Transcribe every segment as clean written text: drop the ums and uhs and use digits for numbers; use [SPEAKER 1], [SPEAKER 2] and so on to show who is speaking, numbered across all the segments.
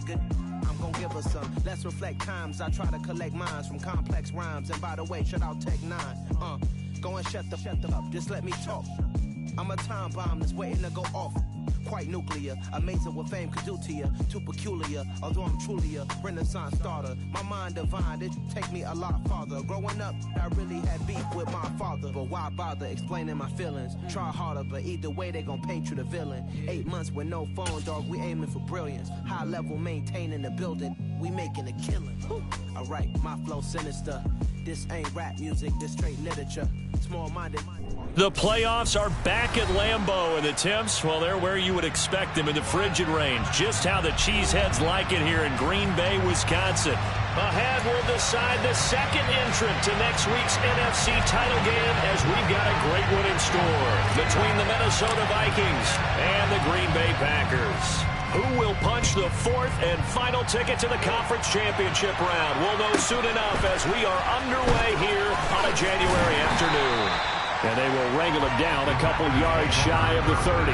[SPEAKER 1] nigga. I'm gon' give her some. Let's reflect times. I try to collect minds from complex rhymes. And by the way, shout out Tech 9. Go and shut the up. Just let me talk. I'm a time bomb that's waiting to go off. Quite nuclear, amazing what fame could do to you. Too peculiar, although I'm truly a renaissance starter. My mind divine, it take me a lot farther. Growing up, I really had beef with my father. But why bother explaining my feelings? Try harder, but either way they gon' paint you the villain. 8 months with no phone, dog, we aiming for brilliance. High level maintaining the building, we making a killing. Alright, my flow sinister. This ain't rap music, this straight literature. Small-minded.
[SPEAKER 2] The playoffs are back at Lambeau, and the temps, well, they're where you would expect them in the frigid range. Just how the Cheeseheads like it here in Green Bay, Wisconsin. Ahead will decide the second entrant to next week's NFC title game, as we've got a great one in store between the Minnesota Vikings and the Green Bay Packers. Who will punch the fourth and final ticket to the conference championship round? We'll know soon enough as we are underway here on a January afternoon. And they will wrangle him down a couple yards shy of the 30.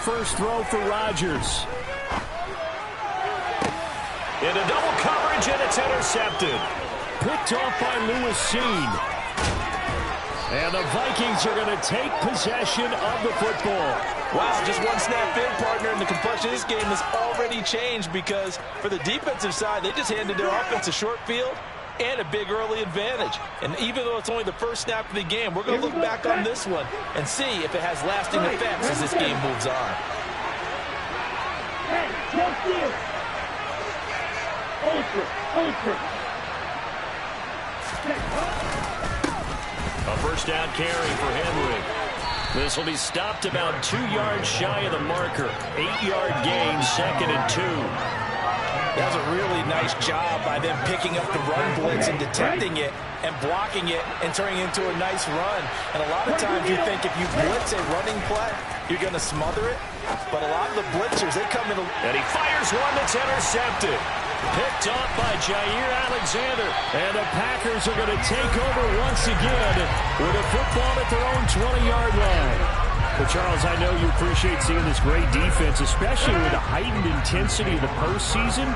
[SPEAKER 2] First throw for Rodgers. Into double coverage, and it's intercepted. Picked off by Lewis Cine. And the Vikings are going to take possession of the football.
[SPEAKER 3] Wow, just one snap in, partner, and the complexion of this game has already changed because for the defensive side, they just handed their offense a short field and a big early advantage. And even though it's only the first snap of the game, we're going to look back on this one and see if it has lasting effects as this game moves on.
[SPEAKER 2] A first down carry for Henry. This will be stopped about 2 yards shy of the marker. 8-yard gain, 2nd and 2.
[SPEAKER 3] That was a really nice job by them picking up the run blitz and detecting it and blocking it and turning it into a nice run. And a lot of times you think if you blitz a running play, you're going to smother it. But a lot of the blitzers, they come in.
[SPEAKER 2] And he fires one that's intercepted. Picked off by Jair Alexander. And the Packers are going to take over once again with a football at their own 20-yard line. But, Charles, I know you appreciate seeing this great defense, especially with the heightened intensity of the postseason.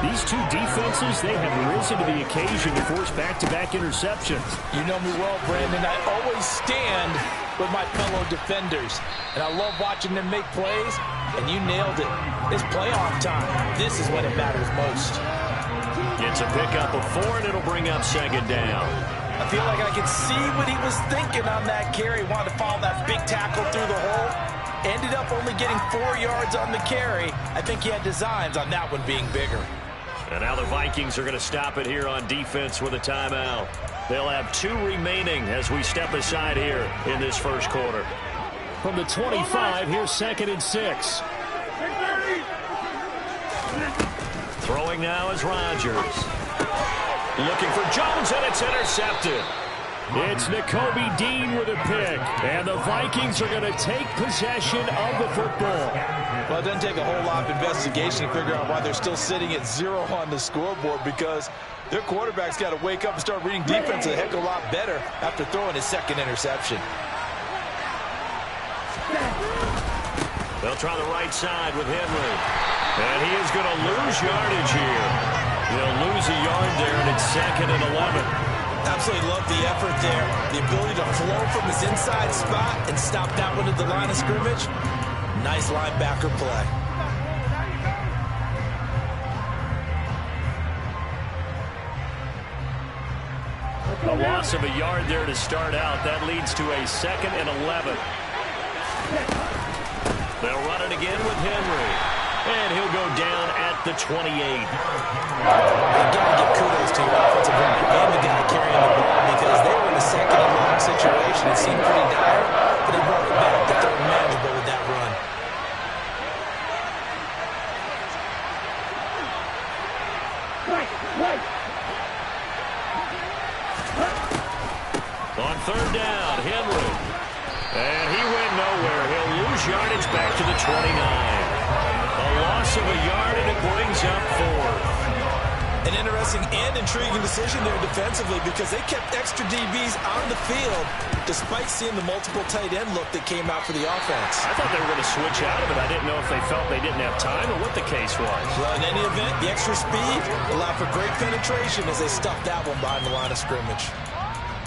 [SPEAKER 2] These two defenses, they have risen to the occasion to force back-to-back interceptions.
[SPEAKER 3] You know me well, Brandon. I always stand with my fellow defenders. And I love watching them make plays, and you nailed it. It's playoff time. This is when it matters most.
[SPEAKER 2] Gets a pickup of 4, and it'll bring up 2nd down.
[SPEAKER 3] I feel like I can see what he was thinking on that carry. Wanted to follow that big tackle through the hole. Ended up only getting 4 yards on the carry. I think he had designs on that one being bigger.
[SPEAKER 2] And now the Vikings are going to stop it here on defense with a timeout. They'll have 2 remaining as we step aside here in this first quarter. From the 25, here's 2nd and 6. Throwing now is Rodgers. Looking for Jones, and it's intercepted. It's Nakobe Dean with a pick, and the Vikings are going to take possession of the football.
[SPEAKER 3] Well, it doesn't take a whole lot of investigation to figure out why they're still sitting at 0 on the scoreboard, because their quarterback's got to wake up and start reading defense a heck of a lot better after throwing his 2nd interception.
[SPEAKER 2] They'll try the right side with Henry, and he is going to lose yardage here. He'll lose a yard there, and it's 2nd and 11.
[SPEAKER 3] Absolutely love the effort there. The ability to flow from his inside spot and stop that one at the line of scrimmage. Nice linebacker play.
[SPEAKER 2] A loss of a yard there to start out. That leads to a 2nd and 11. They'll run it again with Henry. And he'll go down at the 28.
[SPEAKER 3] You got to give kudos to your offensive line and the guy carrying the ball, because they were in a 2nd and long situation. It seemed pretty dire, but they brought it back to 3rd and manageable with that run.
[SPEAKER 2] third down. Henry. And he went nowhere. He'll lose yardage back to the 29. A loss of a yard, and it brings up 4.
[SPEAKER 3] An interesting and intriguing decision there defensively because they kept extra DBs on the field despite seeing the multiple tight end look that came out for the offense.
[SPEAKER 2] I thought they were going to switch out of it. I didn't know if they felt they didn't have time or what the case was.
[SPEAKER 3] Well, in any event, the extra speed allowed for great penetration as they stuffed that one behind the line of scrimmage.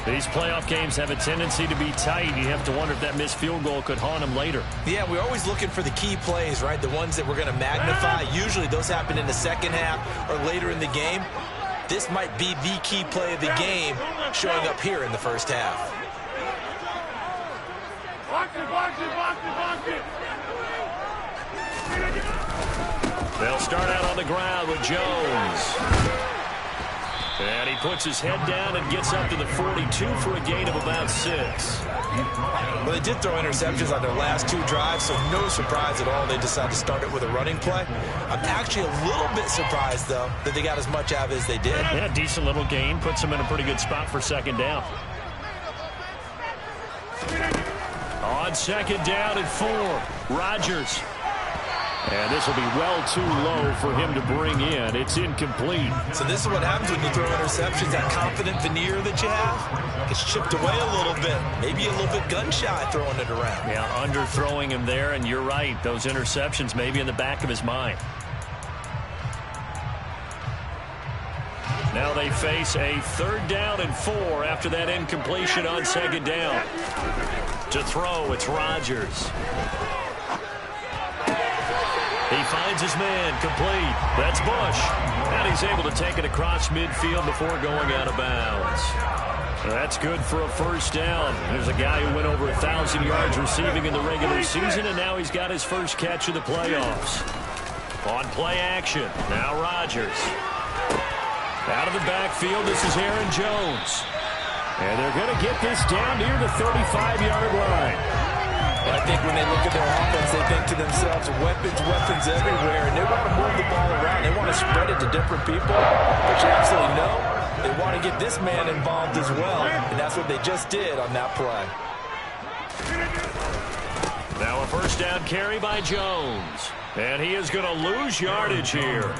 [SPEAKER 2] These playoff games have a tendency to be tight. You have to wonder if that missed field goal could haunt them later.
[SPEAKER 3] Yeah, we're always looking for the key plays, right? The ones that we're going to magnify. Usually those happen in the second half or later in the game. This might be the key play of the game showing up here in the first half.
[SPEAKER 2] They'll start out on the ground with Jones. And he puts his head down and gets up to the 42 for a gain of about 6.
[SPEAKER 3] Well, they did throw interceptions on their last 2 drives, so no surprise at all they decided to start it with a running play. I'm actually a little bit surprised, though, that they got as much out of it as they did.
[SPEAKER 2] Yeah, decent little gain. Puts them in a pretty good spot for second down. On second down and 4, Rodgers. And this will be well too low for him to bring in. It's incomplete.
[SPEAKER 3] So this is what happens when you throw interceptions. That confident veneer that you have gets chipped away a little bit. Maybe a little bit gun-shy throwing it around.
[SPEAKER 2] Yeah, underthrowing him there, and you're right. Those interceptions may be in the back of his mind. Now they face a third down and 4 after that incompletion on second down. To throw, it's Rodgers. He finds his man, complete. That's Bush. And he's able to take it across midfield before going out of bounds. That's good for a first down. There's a guy who went over 1,000 yards receiving in the regular season, and now he's got his first catch of the playoffs. On play action, now Rodgers. Out of the backfield, this is Aaron Jones. And they're going to get this down near the 35-yard line.
[SPEAKER 3] I think when they look at their offense, they think to themselves, weapons everywhere, and they want to move the ball around. They want to spread it to different people, but you absolutely know they want to get this man involved as well, and that's what they just did on that play.
[SPEAKER 2] Now a first down carry by Jones, and he is going to lose yardage here.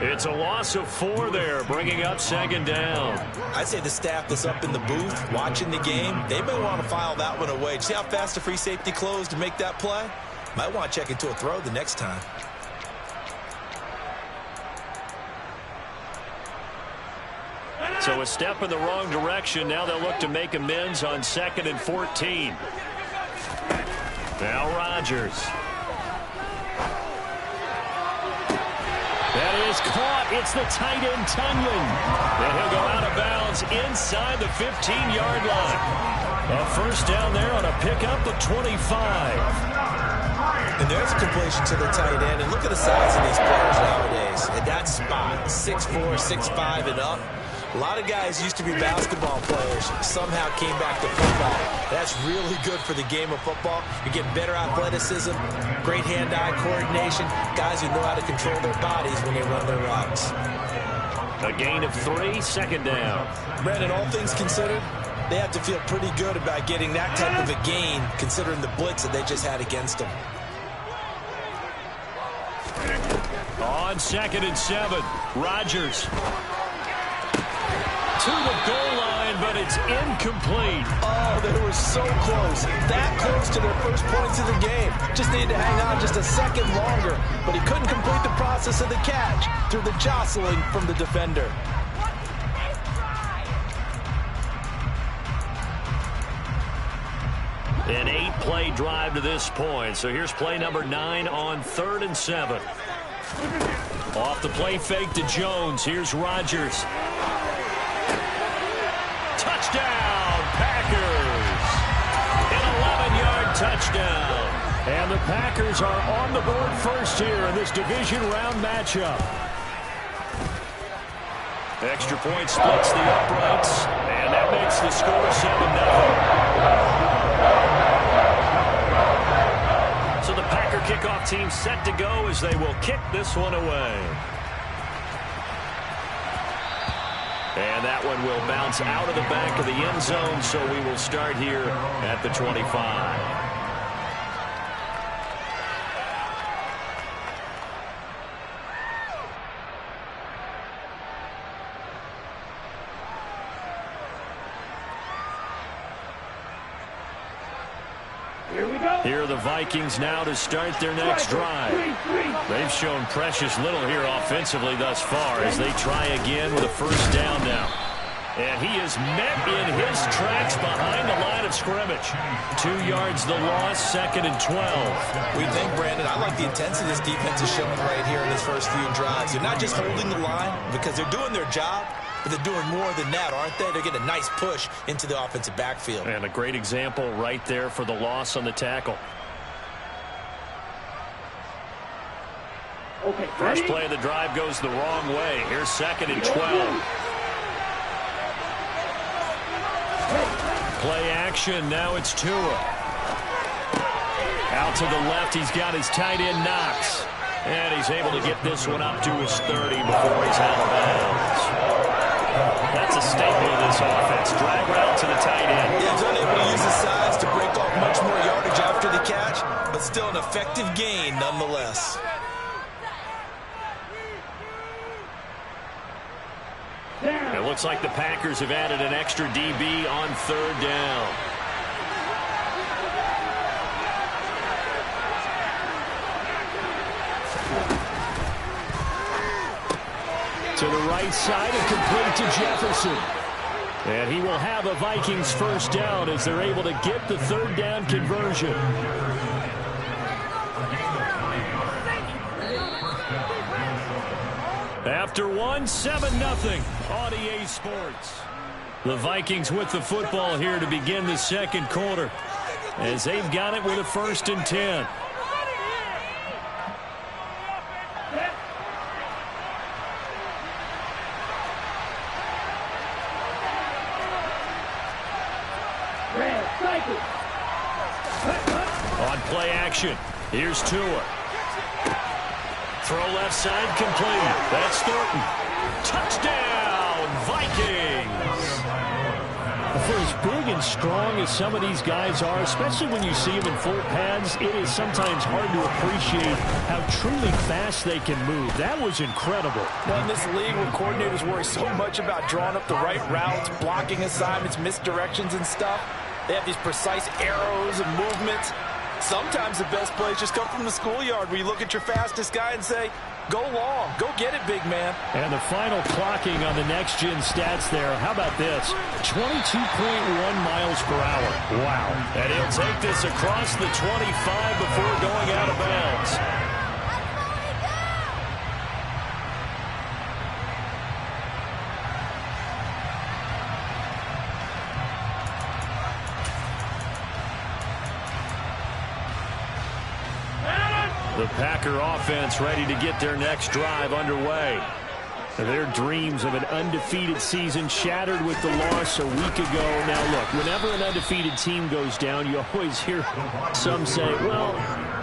[SPEAKER 2] It's a loss of 4 there, bringing up second down.
[SPEAKER 3] I'd say the staff that's up in the booth watching the game, they may want to file that one away. See how fast the free safety closed to make that play? Might want to check into a throw the next time.
[SPEAKER 2] So a step in the wrong direction. Now they'll look to make amends on 2nd and 14. Now Rodgers. That is caught. It's the tight end, Tunyon. And he'll go out of bounds inside the 15-yard line. A first down there on a pickup of 25.
[SPEAKER 3] And there's a completion to the tight end. And look at the size of these players nowadays. At that spot, 6'4", 6'5", and up. A lot of guys used to be basketball players, somehow came back to football. That's really good for the game of football. You get better athleticism, great hand-eye coordination, guys who know how to control their bodies when they run their routes.
[SPEAKER 2] A gain of 3, second down.
[SPEAKER 3] Brandon, all things considered, they have to feel pretty good about getting that type of a gain, considering the blitz that they just had against them.
[SPEAKER 2] On 2nd and 7, Rodgers. To the goal line, but it's incomplete.
[SPEAKER 3] Oh, they were so close. That close to their first points of the game. Just needed to hang on just a second longer, but he couldn't complete the process of the catch through the jostling from the defender.
[SPEAKER 2] An 8-play drive to this point. So here's play number 9 on 3rd and 7. Off the play fake to Jones. Here's Rodgers. Touchdown, Packers. An 11-yard touchdown. And the Packers are on the board first here in this division round matchup. Extra point splits the uprights, and that makes the score 7-0. So the Packer kickoff team set to go as they will kick this one away. And that one will bounce out of the back of the end zone, so we will start here at the 25. Here are the Vikings now to start their next drive. They've shown precious little here offensively thus far as they try again with a first down now. And he is met in his tracks behind the line of scrimmage. 2 yards the loss, 2nd and 12.
[SPEAKER 3] We think, Brandon, I like the intensity this defense is showing right here in this first few drives. They're not just holding the line because they're doing their job, but they're doing more than that, aren't they? They're getting a nice push into the offensive backfield.
[SPEAKER 2] And a great example right there for the loss on the tackle.
[SPEAKER 4] Okay,
[SPEAKER 2] first play of the drive goes the wrong way. Here's 2nd and 12. Play action. Now it's Tua. Out to the left. He's got his tight end Knox. And he's able to get this one up to his 30 before he's out of bounds. That's a staple of this offense. Drag route to the tight end.
[SPEAKER 3] Yeah, he's unable to use his size to break off much more yardage after the catch, but still an effective gain nonetheless.
[SPEAKER 2] It looks like the Packers have added an extra DB on 3rd down. To the right side and complete to Jefferson. And he will have a Vikings first down as they're able to get the 3rd down conversion. After 7-0 on EA Sports. The Vikings with the football here to begin the 2nd quarter as they've got it with a 1st and 10. On play action, here's Tua. Throw left side complete. That's Thornton. Touchdown, Vikings! For as big and strong as some of these guys are, especially when you see them in full pads, it is sometimes hard to appreciate how truly fast they can move. That was incredible.
[SPEAKER 3] Well, in this league where coordinators worry so much about drawing up the right routes, blocking assignments, misdirections and stuff, they have these precise arrows and movements. Sometimes the best plays just come from the schoolyard where you look at your fastest guy and say, go long, go get it, big man.
[SPEAKER 2] And the final clocking on the next-gen stats there. How about this? 22.1 miles per hour. Wow. And he'll take this across the 25 before going out of bounds. The Packer offense ready to get their next drive underway. Their dreams of an undefeated season shattered with the loss a week ago. Now, look, whenever an undefeated team goes down, you always hear some say, well,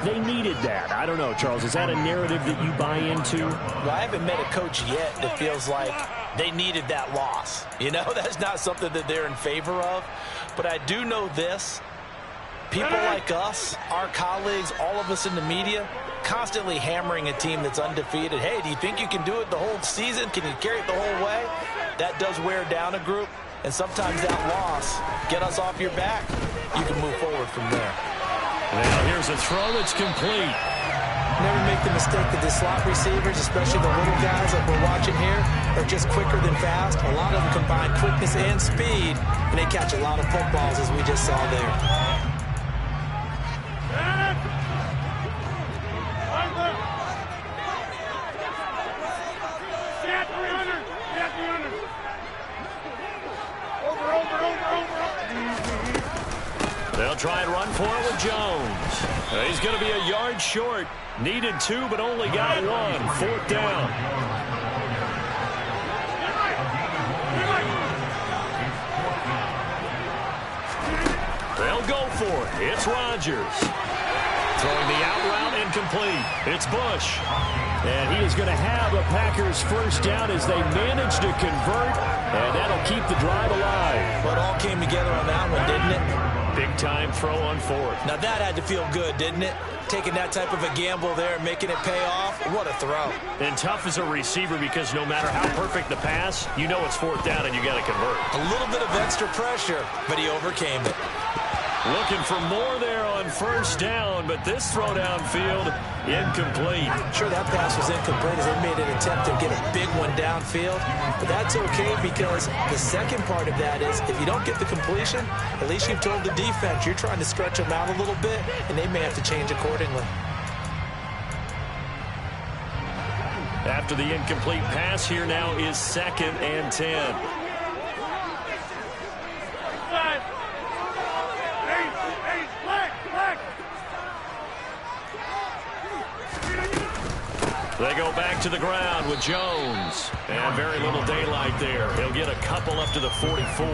[SPEAKER 2] they needed that. I don't know, Charles. Is that a narrative that you buy into?
[SPEAKER 3] Well, I haven't met a coach yet that feels like they needed that loss. You know, that's not something that they're in favor of. But I do know this. People like us, our colleagues, all of us in the media, constantly hammering a team that's undefeated. Hey, do you think you can do it the whole season? Can you carry it the whole way? That does wear down a group, and sometimes that loss, get us off your back, you can move forward from there.
[SPEAKER 2] Now here's a throw that's complete.
[SPEAKER 3] Never make the mistake that the slot receivers, especially the little guys like we're watching here, are just quicker than fast. A lot of them combine quickness and speed, and they catch a lot of footballs, as we just saw there.
[SPEAKER 2] They'll try and run for it with Jones. He's going to be a yard short. Needed 2, but only got 1. 4th down. They'll go for it. It's Rodgers. Throwing the out route incomplete. It's Bush. And he is going to have a Packers first down as they manage to convert, and that'll keep the drive alive.
[SPEAKER 3] Well, it all came together on that one, didn't it?
[SPEAKER 2] Big-time throw on fourth.
[SPEAKER 3] Now that had to feel good, didn't it? Taking that type of a gamble there and making it pay off. What a throw.
[SPEAKER 2] And tough as a receiver because no matter how perfect the pass, you know it's fourth down and you got to convert.
[SPEAKER 3] A little bit of extra pressure, but he overcame it.
[SPEAKER 2] Looking for more there on first down, but this throw downfield, incomplete.
[SPEAKER 3] Sure, that pass was incomplete as they made an attempt to get a big one downfield, but that's okay because the second part of that is if you don't get the completion, at least you've told the defense you're trying to stretch them out a little bit, and they may have to change accordingly.
[SPEAKER 2] After the incomplete pass, here now is 2nd and 10. They go back to the ground with Jones. And very little daylight there. He'll get a couple up to the 44.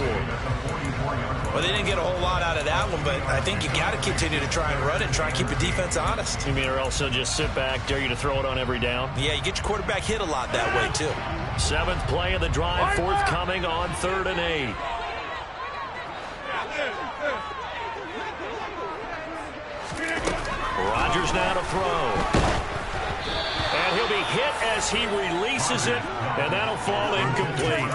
[SPEAKER 3] Well, they didn't get a whole lot out of that one, but I think you got to continue to try and run it and try and keep the defense honest.
[SPEAKER 2] You mean or else they'll just sit back, dare you to throw it on every down?
[SPEAKER 3] Yeah, you get your quarterback hit a lot that way, too.
[SPEAKER 2] 7th play of the drive, forthcoming on 3rd and 8. Rodgers now to throw. And he'll be hit as he releases it, and that'll fall incomplete.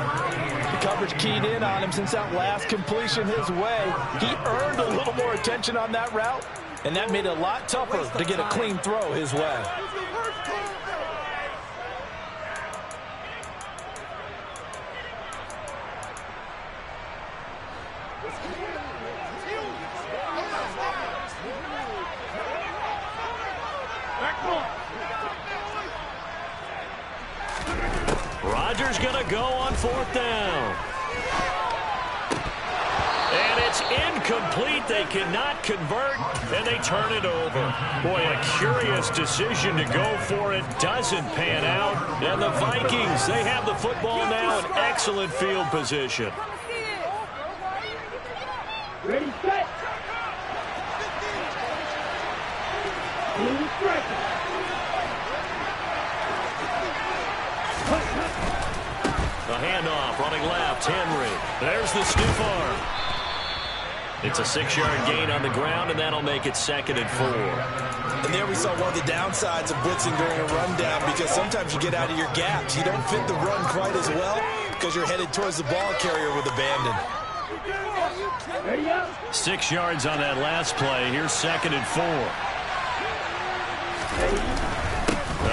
[SPEAKER 3] The coverage keyed in on him since that last completion his way. He earned a little more attention on that route, and that made it a lot tougher to get a clean throw his way.
[SPEAKER 2] Rodgers going to go on 4th down. And it's incomplete. They cannot convert, and they turn it over. Boy, a curious decision to go for it. Doesn't pan out. And the Vikings, they have the football now in excellent field position.
[SPEAKER 4] Ready, set.
[SPEAKER 2] The handoff, running left, Henry. There's the stiff arm. It's a 6-yard gain on the ground, and that'll make it 2nd and 4.
[SPEAKER 3] And there we saw one of the downsides of blitzing during a rundown because sometimes you get out of your gaps. You don't fit the run quite as well because you're headed towards the ball carrier with abandon.
[SPEAKER 2] 6 yards on that last play. Here's 2nd and 4.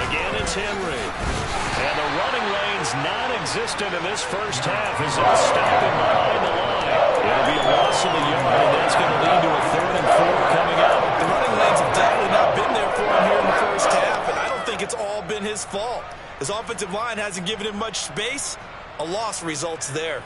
[SPEAKER 2] Again, it's Henry. And the running lane's non-existent in this first half as they'll stop him behind the line. It'll be a loss of a yard, and that's going to lead to a 3rd and 4 coming up.
[SPEAKER 3] The running lanes have definitely not been there for him here in the first half, and I don't think it's all been his fault. His offensive line hasn't given him much space. A loss results there.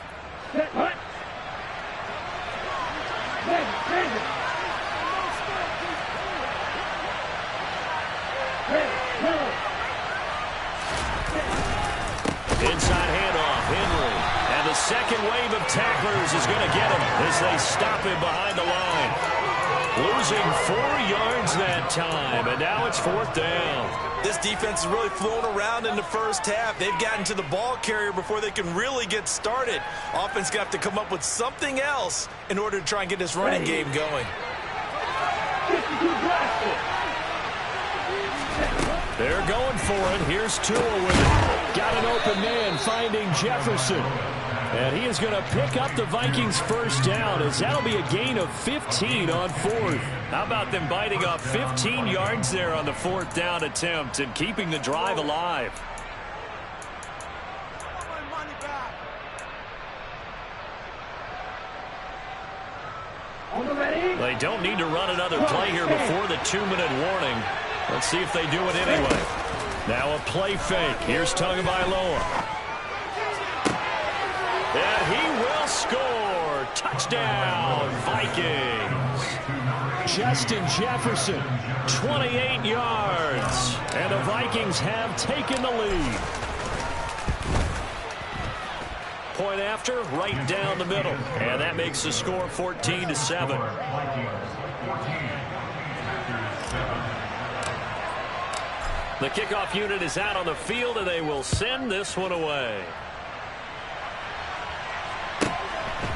[SPEAKER 2] Inside handoff, Henry. And the second wave of tacklers is going to get him as they stop him behind the line. Losing 4 yards that time, and now it's 4th down.
[SPEAKER 3] This defense has really flown around in the first half. They've gotten to the ball carrier before they can really get started. Offense going to have to come up with something else in order to try and get this running game going.
[SPEAKER 2] They're going for it. Here's Tua with it. Got an open man finding Jefferson. And he is going to pick up the Vikings first down as that'll be a gain of 15 on 4th. How about them biting off 15 yards there on the 4th down attempt and keeping the drive alive? They don't need to run another play here before the 2-minute warning. Let's see if they do it anyway. Now a play fake. Here's Tagovailoa. And he will score. Touchdown, Vikings. Justin Jefferson, 28 yards. And the Vikings have taken the lead. Point after, right down the middle. And that makes the score 14-7. The kickoff unit is out on the field, and they will send this one away.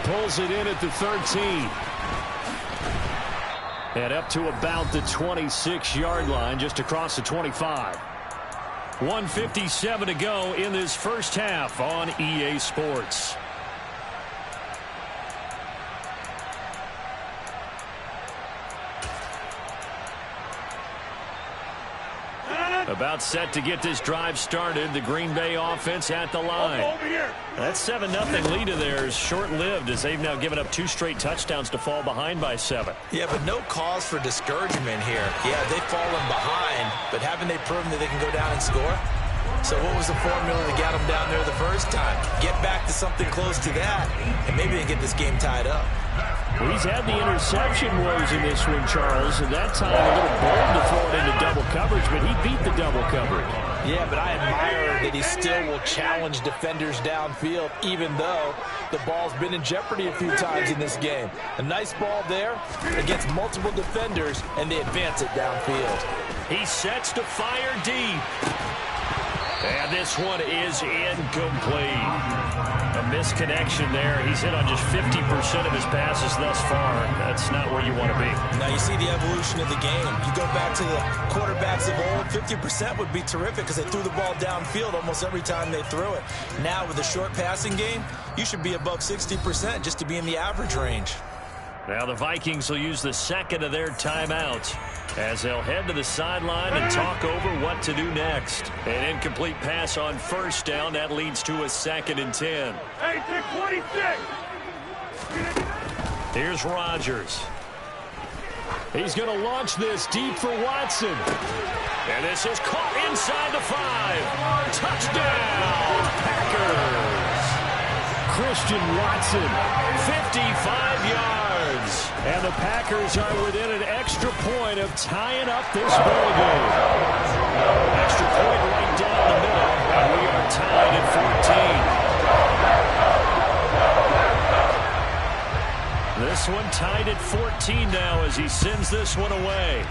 [SPEAKER 4] Pulls it in at the 13. And up to about the 26-yard line, just across the 25.
[SPEAKER 2] 1:57 to go in this first half on EA Sports. About set to get this drive started. The Green Bay offense at the line. That 7-0 lead of theirs short-lived as they've now given up 2 straight touchdowns to fall behind by 7.
[SPEAKER 3] Yeah, but no cause for discouragement here. Yeah, they've fallen behind, but haven't they proven that they can go down and score? So what was the formula that got them down there the first time? Get back to something close to that, and maybe they get this game tied up.
[SPEAKER 4] Well, he's had the interception woes in this one, Charles, and that time a little bold to throw it into double coverage, but he beat the double coverage.
[SPEAKER 3] Yeah, but I admire that he still will challenge defenders downfield, even though the ball's been in jeopardy a few times in this game. A nice ball there against multiple defenders, and they advance it downfield.
[SPEAKER 2] He sets to fire deep. And this one is incomplete. A misconnection there. He's hit on just 50% of his passes thus far. That's not where you want to be.
[SPEAKER 3] Now you see the evolution of the game. You go back to the quarterbacks of old, 50% would be terrific because they threw the ball downfield almost every time they threw it. Now with a short passing game, you should be above 60% just to be in the average range.
[SPEAKER 2] Now the Vikings will use the second of their timeouts as they'll head to the sideline and talk over what to do next. An incomplete pass on first down. That leads to a 2nd and 10.
[SPEAKER 5] Hey, 26.
[SPEAKER 2] Here's Rodgers.
[SPEAKER 4] He's going to launch this deep for Watson.
[SPEAKER 2] And this is caught inside the 5. Touchdown, Packers.
[SPEAKER 4] Christian Watson.
[SPEAKER 2] 55 yards.
[SPEAKER 4] And the Packers are within an extra point of tying up this ball game.
[SPEAKER 2] Extra point right down the middle. And we are tied at 14. This one tied at 14 now as he sends this one away.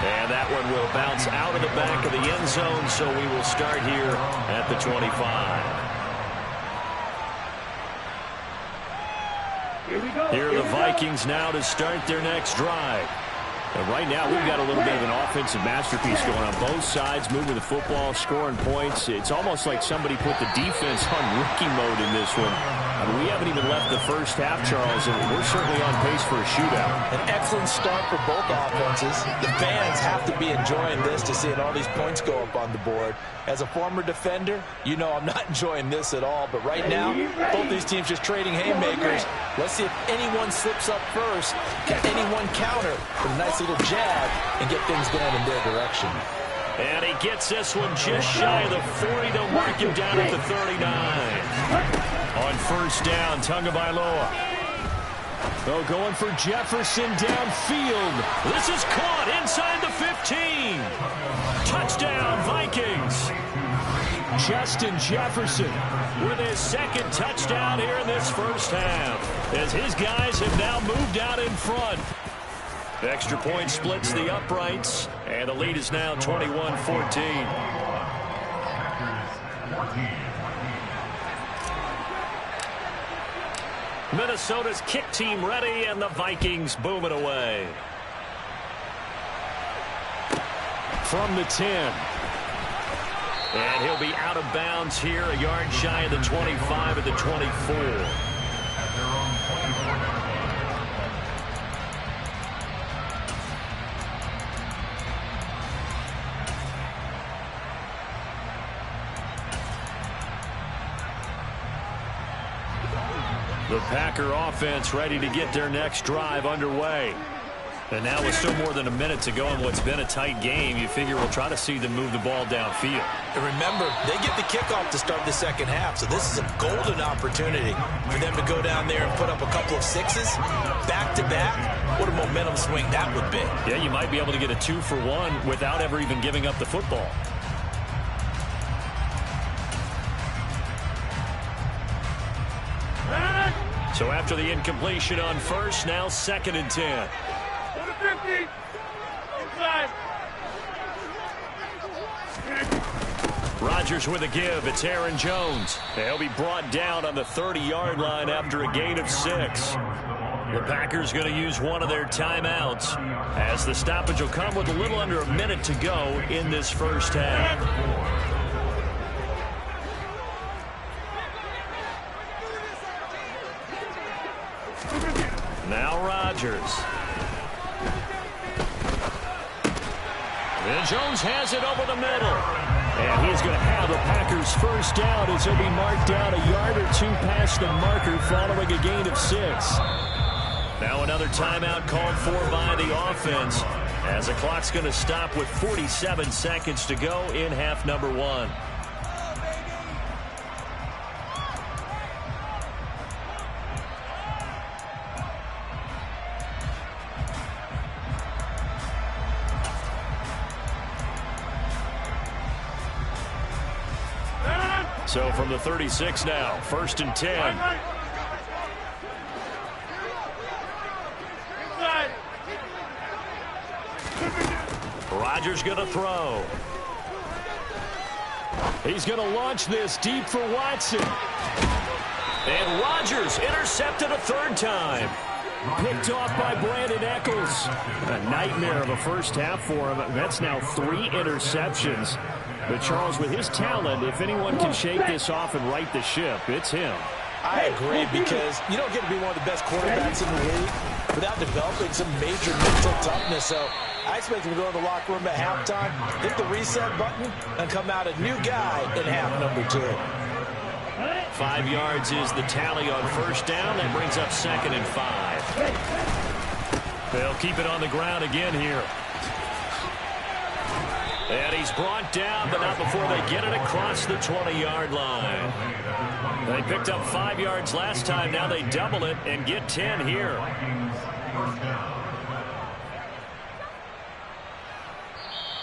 [SPEAKER 2] And that one will bounce out of the back of the end zone, so we will start here at the 25. Here are the Vikings now to start their next drive.
[SPEAKER 4] And right now, we've got a little bit of an offensive masterpiece going on both sides, moving the football, scoring points. It's almost like somebody put the defense on rookie mode in this one. I mean, we haven't even left the first half, Charles, and we're certainly on pace for a shootout.
[SPEAKER 3] An excellent start for both offenses. The fans have to be enjoying this to seeing all these points go up on the board. As a former defender, you know I'm not enjoying this at all. But right now, both these teams just trading haymakers. Let's see if anyone slips up first. Can anyone counter with a nice little jab and get things going in their direction?
[SPEAKER 2] And he gets this one just shy of the 40. They'll mark him down at the 39. On first down, Tagovailoa.
[SPEAKER 4] Oh, going for Jefferson downfield.
[SPEAKER 2] This is caught inside the 15. Touchdown, Vikings.
[SPEAKER 4] Justin Jefferson
[SPEAKER 2] with his 2nd touchdown here in this first half, as his guys have now moved out in front. The extra point splits the uprights, and the lead is now 21-14. Minnesota's kick team ready, and the Vikings boom it away.
[SPEAKER 4] From the 10.
[SPEAKER 2] And he'll be out of bounds here, a yard shy of the 25 at the 24. The Packer offense ready to get their next drive underway. And now with still more than a minute to go in what's been a tight game, you figure we'll try to see them move the ball downfield.
[SPEAKER 3] And remember, they get the kickoff to start the second half, so this is a golden opportunity for them to go down there and put up a couple of sixes back-to-back. What a momentum swing that would be.
[SPEAKER 2] Yeah, you might be able to get a 2-for-1 without ever even giving up the football. So after the incompletion on first, now 2nd and 10. Rodgers with a give. It's Aaron Jones. He'll be brought down on the 30-yard line after a gain of 6. The Packers going to use one of their timeouts as the stoppage will come with a little under a minute to go in this first half. Now Rodgers. And Jones has it over the middle. And he's going to have the Packers first down as he'll be marked down a yard or two past the marker following a gain of 6. Now another timeout called for by the offense as the clock's going to stop with 47 seconds to go in half number 1. So from the 36 now, 1st and 10. Rodgers going to throw. He's going to launch this deep for Watson. And Rodgers intercepted a 3rd time. Picked off by Brandon Echols. A nightmare of a first half for him. That's now 3 interceptions. But Charles, with his talent, if anyone can shake this off and right the ship, it's him.
[SPEAKER 3] I agree, because you don't get to be one of the best quarterbacks in the league without developing some major mental toughness. So I expect him to go in the locker room at halftime, hit the reset button, and come out a new guy in half number 2.
[SPEAKER 2] 5 yards is the tally on first down. That brings up 2nd and 5. They'll keep it on the ground again here. And he's brought down, but not before they get it across the 20-yard line. They picked up 5 yards last time. Now they double it and get 10 here.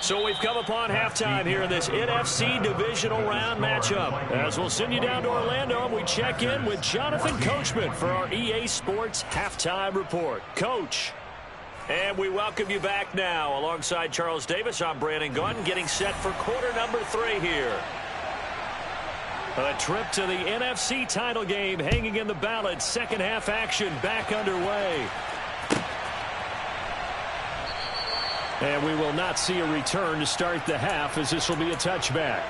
[SPEAKER 2] So we've come upon halftime here in this NFC divisional round matchup. As we'll send you down to Orlando, and we check in with Jonathan Coachman for our EA Sports Halftime Report. Coach. And we welcome you back now. Alongside Charles Davis, I'm Brandon Gaudin, getting set for quarter number 3 here. A trip to the NFC title game hanging in the balance. Second half action back underway. And we will not see a return to start the half, as this will be a touchback.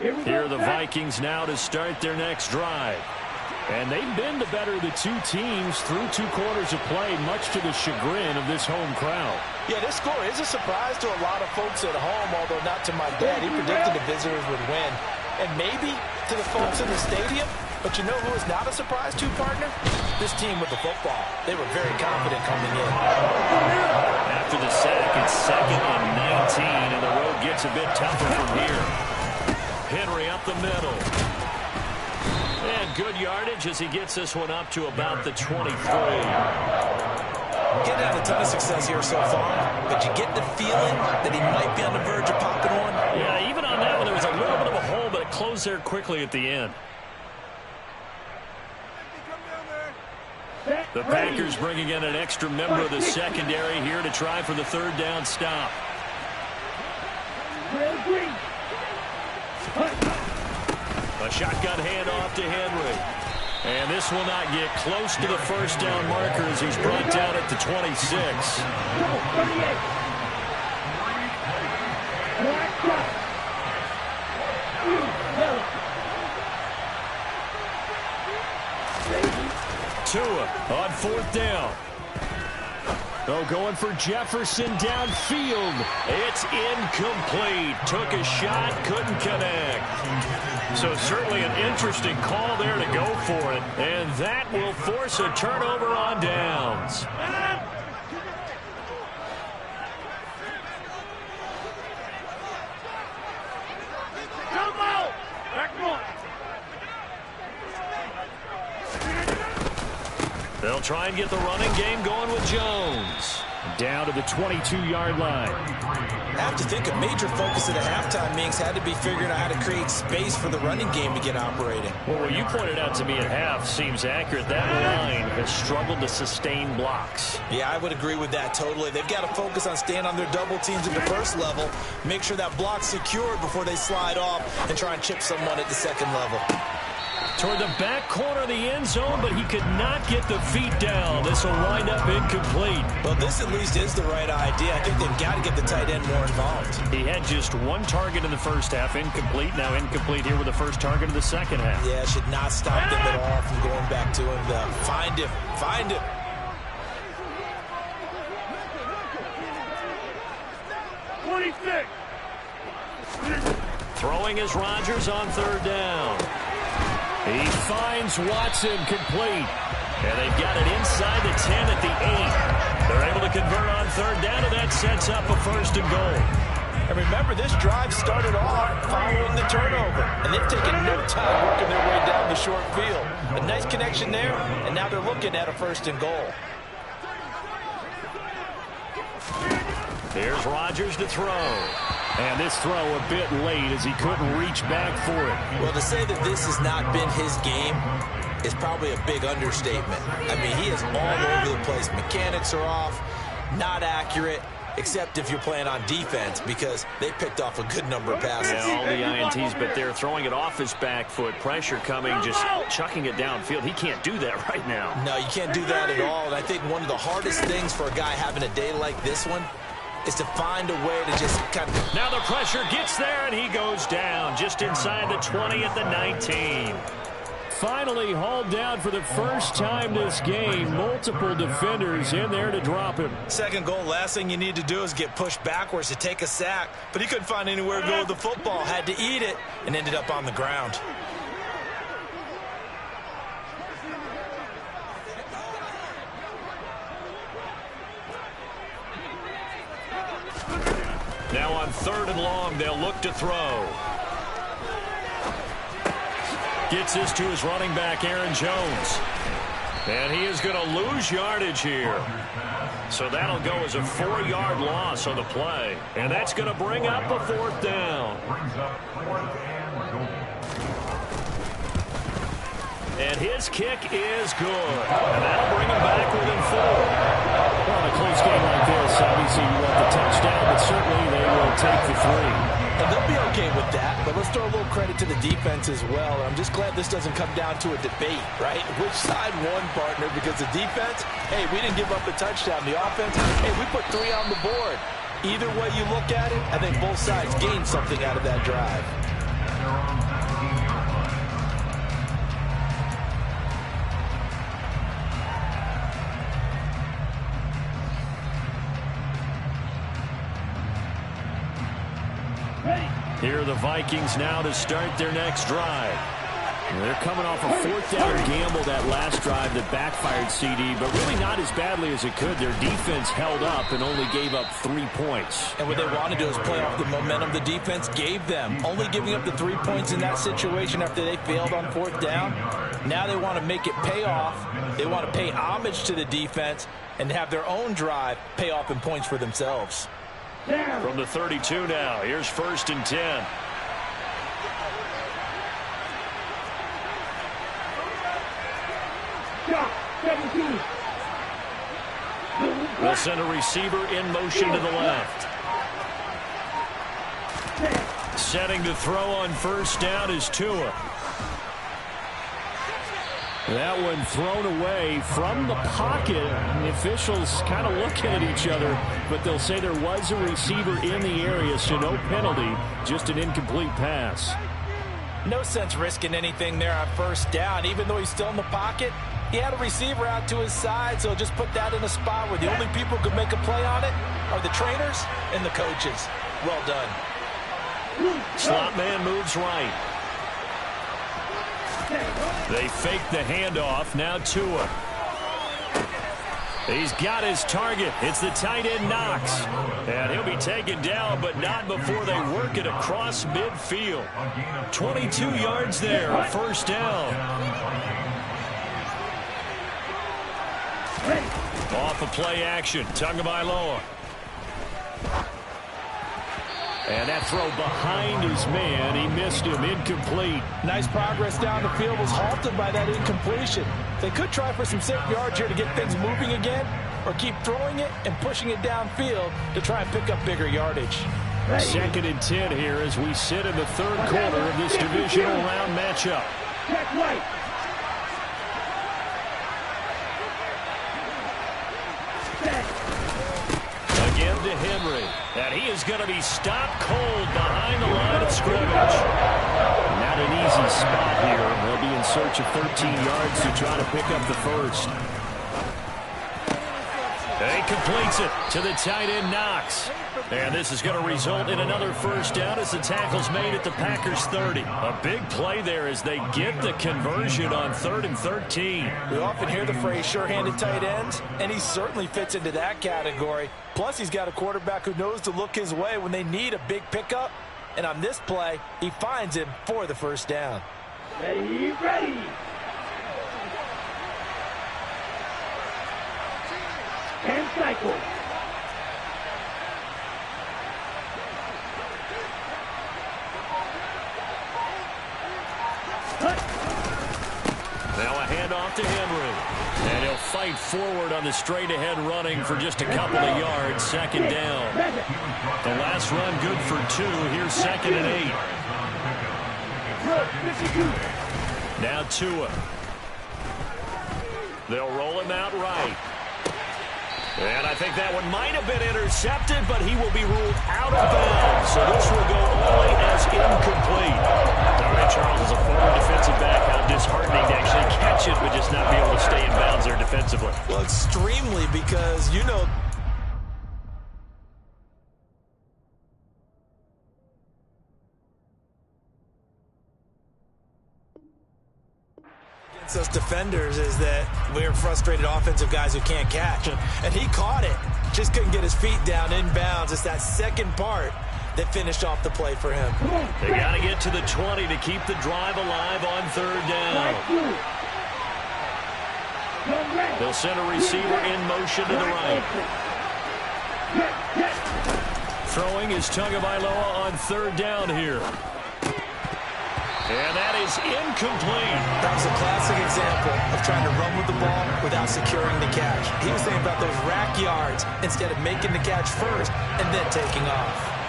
[SPEAKER 2] Here are the Vikings now to start their next drive. And they've been the better of the 2 teams through 2 quarters of play, much to the chagrin of this home crowd.
[SPEAKER 3] Yeah, this score is a surprise to a lot of folks at home, although not to my dad. He predicted the visitors would win. And maybe to the folks in the stadium. But you know who is not a surprise to, partner? This team with the football. They were very confident coming in.
[SPEAKER 2] After the sack, it's 2nd and 19, and the road gets a bit tougher from here. Henry up the middle. And good yardage as he gets this one up to about the 23.
[SPEAKER 3] Getting out a ton of success here so far, but you get the feeling that he might be on the verge of popping one.
[SPEAKER 2] Yeah, even on that one, there was a little bit of a hole, but it closed there quickly at the end. The Packers bringing in an extra member of the secondary here to try for the 3rd down stop. A shotgun handoff to Henry. And this will not get close to the first down marker as he's brought down at the 26. Tua on 4th down. Oh, going for Jefferson downfield. It's incomplete. Took a shot, couldn't connect. So certainly an interesting call there to go for it. And that will force a turnover on downs. They'll try and get the running game going with Jones. Down to the 22-yard line.
[SPEAKER 3] I have to think a major focus at the halftime meetings had to be figuring out how to create space for the running game to get operating.
[SPEAKER 2] Well, what you pointed out to me at half seems accurate. That line has struggled to sustain blocks.
[SPEAKER 3] Yeah, I would agree with that totally. They've got to focus on staying on their double teams at the first level, make sure that block's secured before they slide off and try and chip someone at the second level.
[SPEAKER 2] Toward the back corner of the end zone, but he could not get the feet down. This will wind up incomplete.
[SPEAKER 3] Well, this at least is the right idea. I think they've got to get the tight end more involved.
[SPEAKER 2] He had just one target in the first half, incomplete. Now incomplete here with the first target of the second half.
[SPEAKER 3] Yeah, should not stop them at all from going back to him. Find him. Find him.
[SPEAKER 2] Throwing is Rodgers on third down. He finds Watson complete. And they've got it inside the 10 at the 8. They're able to convert on third down, and that sets up a first and goal.
[SPEAKER 3] And remember, this drive started off following the turnover. And they've taken no time working their way down the short field. A nice connection there, and now they're looking at a first and goal.
[SPEAKER 2] Here's Rodgers to throw. And this throw a bit late as he couldn't reach back for it.
[SPEAKER 3] Well, to say that this has not been his game is probably a big understatement. I mean, he is all over the place. Mechanics are off, not accurate, except if you're playing on defense, because they picked off a good number of passes.
[SPEAKER 2] Yeah, all the INTs, but they're throwing it off his back foot. Pressure coming, just chucking it downfield. He can't do that right now.
[SPEAKER 3] No, you can't do that at all. And I think one of the hardest things for a guy having a day like this one is to find a way to just kind of...
[SPEAKER 2] Now the pressure gets there, and he goes down just inside the 20 at the 19. Finally hauled down for the first time this game. Multiple defenders in there to drop him.
[SPEAKER 3] Second goal, last thing you need to do is get pushed backwards to take a sack. But he couldn't find anywhere to go with the football. Had to eat it and ended up on the ground.
[SPEAKER 2] Now on third and long, they'll look to throw. Gets this to his running back, Aaron Jones. And he is going to lose yardage here. So that'll go as a 4-yard loss on the play. And that's going to bring up a fourth down. And his kick is good. And that'll bring him back within 4. Well, in a close game like this, obviously you want the touchdown, but certainly they will take the 3.
[SPEAKER 3] And they'll be okay with that, but let's throw a little credit to the defense as well. And I'm just glad this doesn't come down to a debate, right? Which side won, partner? Because the defense, hey, we didn't give up a touchdown. The offense, hey, we put 3 on the board. Either way you look at it, I think both sides gained something out of that drive.
[SPEAKER 2] Here are the Vikings now to start their next drive. They're coming off a 4th down gamble that last drive that backfired CD, but really not as badly as it could. Their defense held up and only gave up 3 points.
[SPEAKER 3] And what they want to do is play off the momentum the defense gave them. Only giving up the 3 points in that situation after they failed on 4th down. Now they want to make it pay off. They want to pay homage to the defense and have their own drive pay off in points for themselves.
[SPEAKER 2] From the 32 now, here's 1st and 10. They'll send a receiver in motion to the left. Setting to throw on 1st down is Tua. That one thrown away from the pocket. The officials kind of looking at each other, but they'll say there was a receiver in the area, so no penalty, just an incomplete pass.
[SPEAKER 3] No sense risking anything there on 1st down. Even though he's still in the pocket, he had a receiver out to his side, so just put that in a spot where the only people who could make a play on it are the trainers and the coaches. Well done.
[SPEAKER 2] Slot man moves right. They fake the handoff. Now Tua. He's got his target. It's the tight end Knox. And he'll be taken down, but not before they work it across midfield. 22 yards there, a 1st down. Off of play action, Tagovailoa. And that throw behind his man. He missed him. Incomplete.
[SPEAKER 3] Nice progress down the field was halted by that incompletion. They could try for some safe yards here to get things moving again, or keep throwing it and pushing it downfield to try and pick up bigger yardage.
[SPEAKER 2] 2nd and 10 here as we sit in the 3rd quarter of this divisional round matchup. Again to Henry. And he is going to be stopped cold behind the line of scrimmage. Not an easy spot here. They'll be in search of 13 yards to try to pick up the first. He completes it to the tight end, Knox. And this is going to result in another first down as the tackle's made at the Packers 30. A big play there as they get the conversion on 3rd and 13.
[SPEAKER 3] We often hear the phrase sure-handed tight ends, and he certainly fits into that category. Plus, he's got a quarterback who knows to look his way when they need a big pickup. And on this play, he finds him for the first down.
[SPEAKER 5] Ready. 10 cycles.
[SPEAKER 2] Now a handoff to Henry. And he'll fight forward on the straight-ahead running for just a couple of yards. 2nd down. The last run good for 2. Here's 2nd and 8. Now Tua. They'll roll him out right. And I think that one might have been intercepted, but he will be ruled out of bounds. So this will go only as incomplete. All right, Charles, as a former defensive back, how disheartening to actually catch it, but just not be able to stay in bounds there defensively.
[SPEAKER 3] Well, extremely, because, you know, us defenders is that we're frustrated offensive guys who can't catch. And he caught it. Just couldn't get his feet down in bounds. It's that second part that finished off the play for him.
[SPEAKER 2] They got to get to the 20 to keep the drive alive on 3rd down. They'll send a receiver in motion to the right. Throwing is Tagovailoa on 3rd down here. And that is incomplete.
[SPEAKER 3] That was a classic example of trying to run with the ball without securing the catch. He was thinking about those rack yards instead of making the catch first and then taking off.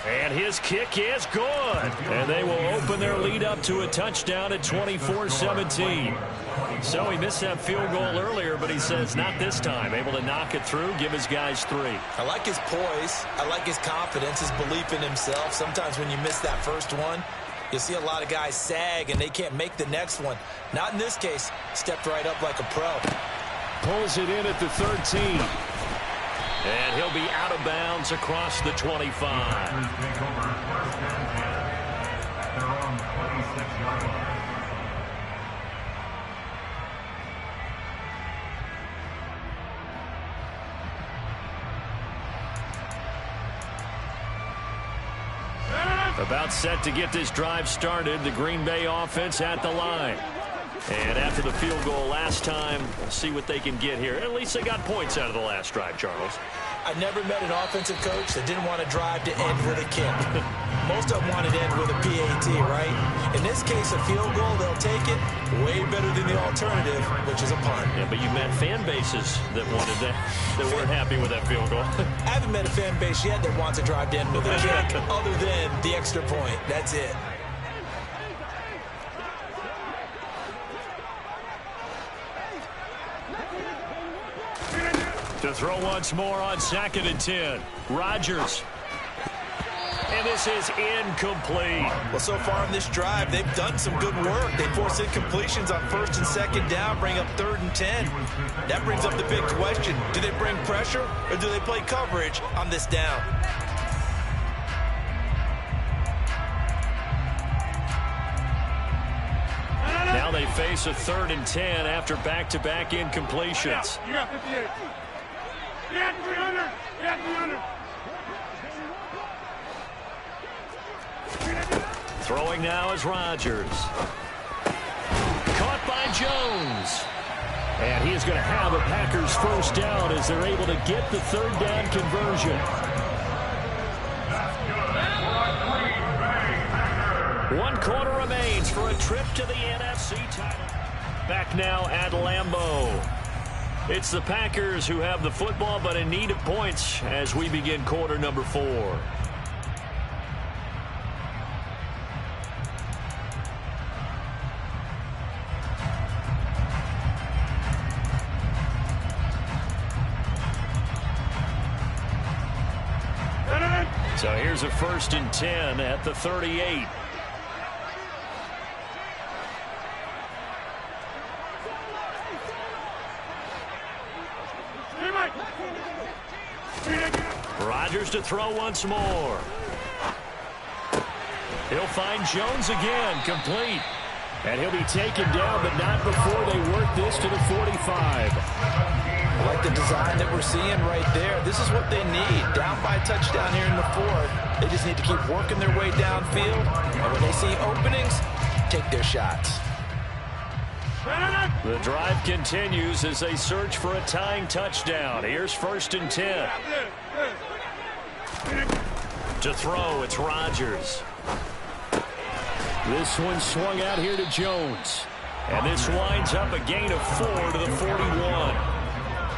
[SPEAKER 2] And his kick is good. And they will open their lead up to a touchdown at 24-17. So he missed that field goal earlier, but he says not this time. Able to knock it through, give his guys 3.
[SPEAKER 3] I like his poise. I like his confidence, his belief in himself. Sometimes when you miss that first one, you'll see a lot of guys sag and they can't make the next one. Not in this case. Stepped right up like a pro.
[SPEAKER 2] Pulls it in at the 13. And he'll be out of bounds across the 25. About set to get this drive started. The Green Bay offense at the line. And after the field goal last time, we'll see what they can get here. At least they got points out of the last drive, Charles.
[SPEAKER 3] I never met an offensive coach that didn't want to drive to end with a kick. Most of them wanted to end with a PAT, right? In this case, a field goal, they'll take it way better than the alternative, which is a punt.
[SPEAKER 2] Yeah, but you met fan bases that wanted that weren't happy with that field goal.
[SPEAKER 3] I haven't met a fan base yet that wants to drive to end with a kick other than the extra point. That's it.
[SPEAKER 2] To throw once more on 2nd and 10. Rodgers. And this is incomplete.
[SPEAKER 3] Well, so far in this drive, they've done some good work. They force incompletions on 1st and 2nd down, bring up 3rd and 10. That brings up the big question. Do they bring pressure or do they play coverage on this down?
[SPEAKER 2] Now they face a 3rd and 10 after back-to-back incompletions.
[SPEAKER 5] You got 58. You got 300. You got 300.
[SPEAKER 2] Throwing now is Rodgers. Jones. And he is going to have a Packers first down as they're able to get the third down conversion. One quarter remains for a trip to the NFC title. Back now at Lambeau. It's the Packers who have the football, but in need of points as we begin quarter number 4. So here's a 1st and 10 at the 38. Rodgers to throw once more. He'll find Jones again, complete. And he'll be taken down, but not before they work this to the 45.
[SPEAKER 3] I like the design that we're seeing right there. This is what they need. Down by a touchdown here in the 4th. They just need to keep working their way downfield. And when they see openings, take their shots.
[SPEAKER 2] The drive continues as they search for a tying touchdown. Here's 1st and 10. To throw, it's Rodgers. This one swung out here to Jones. And this winds up a gain of 4 to the 41.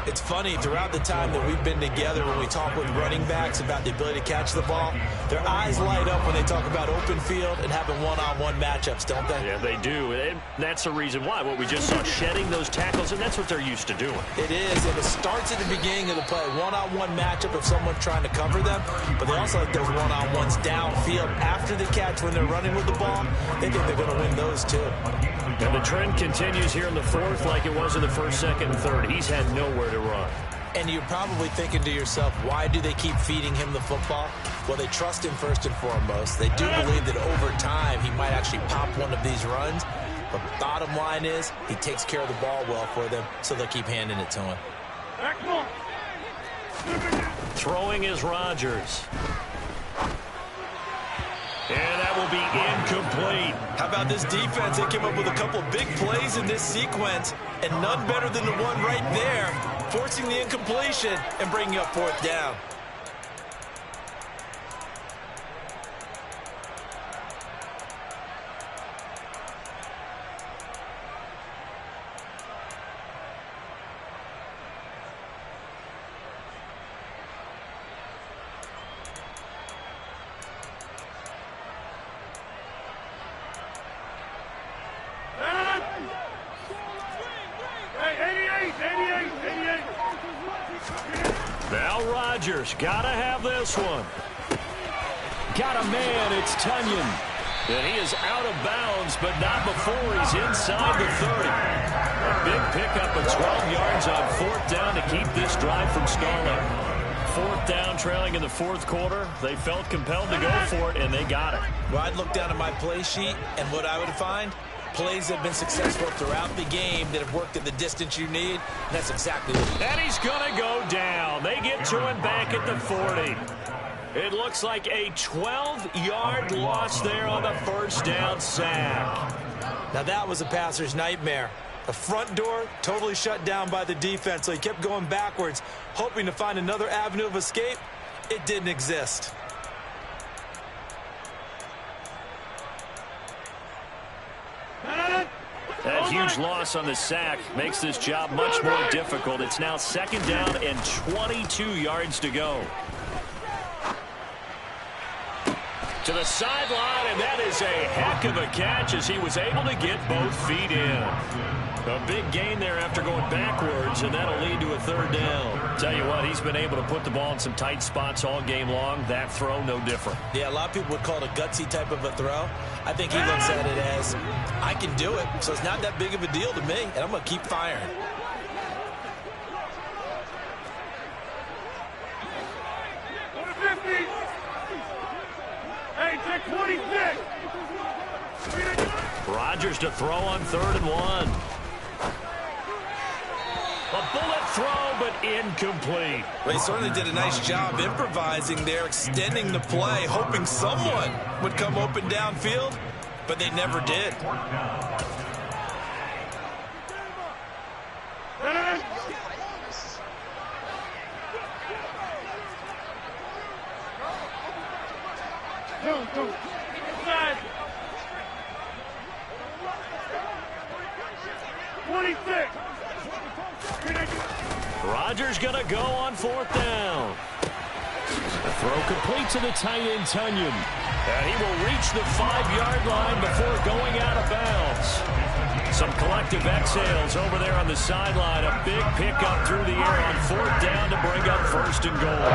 [SPEAKER 3] It's funny, throughout the time that we've been together, when we talk with running backs about the ability to catch the ball, their eyes light up when they talk about open field and having one-on-one matchups, don't they?
[SPEAKER 2] Yeah, they do. And that's the reason why. What we just saw, shedding those tackles, and that's what they're used to doing.
[SPEAKER 3] It is, and it starts at the beginning of the play. One-on-one matchup of someone trying to cover them, but they also like those one-on-ones downfield after the catch when they're running with the ball. They think they're going to win those, too.
[SPEAKER 2] And the trend continues here in the 4th like it was in the 1st, 2nd, and 3rd. He's had nowhere to run.
[SPEAKER 3] And you're probably thinking to yourself, why do they keep feeding him the football? Well, they trust him first and foremost. They do believe that over time he might actually pop one of these runs. But bottom line is he takes care of the ball well for them, so they'll keep handing it to him.
[SPEAKER 2] Throwing is Rodgers. And that will be incomplete.
[SPEAKER 3] How about this defense? They came up with a couple big plays in this sequence, and none better than the one right there, forcing the incompletion and bringing up 4th down.
[SPEAKER 2] Now Rodgers, gotta have this one. Got a man, it's Tunyon. And he is out of bounds, but not before he's inside the 30. A big pickup of 12 yards on 4th down to keep this drive from stalling. 4th down, trailing in the 4th quarter. They felt compelled to go for it, and they got it.
[SPEAKER 3] Well, I'd look down at my play sheet, and what I would find, plays that have been successful throughout the game that have worked at the distance you need. And that's exactly what he did.
[SPEAKER 2] And he's going to go down. They get to him back at the 40. It looks like a 12-yard loss there on the 1st down sack.
[SPEAKER 3] Now that was a passer's nightmare. The front door totally shut down by the defense, so he kept going backwards, hoping to find another avenue of escape. It didn't exist.
[SPEAKER 2] That huge loss on the sack makes this job much more difficult. It's now 2nd down and 22 yards to go. To the sideline, and that is a heck of a catch as he was able to get both feet in. A big gain there after going backwards, and that'll lead to a 3rd down. Tell you what, he's been able to put the ball in some tight spots all game long. That throw, no different.
[SPEAKER 3] Yeah, a lot of people would call it a gutsy type of a throw. I think he looks at it as, I can do it, so it's not that big of a deal to me, and I'm going to keep firing.
[SPEAKER 2] Rodgers to throw on 3rd and 1. A bullet throw, but incomplete.
[SPEAKER 3] Well, he certainly did a nice job improvising there, extending the play, hoping someone would come open downfield, but they never did.
[SPEAKER 5] Inside. 26.
[SPEAKER 2] Rodgers going to go on 4th down. The throw complete to the tight end, Tunyon. And he will reach the 5-yard line before going out of bounds. Some collective exhales over there on the sideline. A big pickup through the air on 4th down to bring up 1st and goal.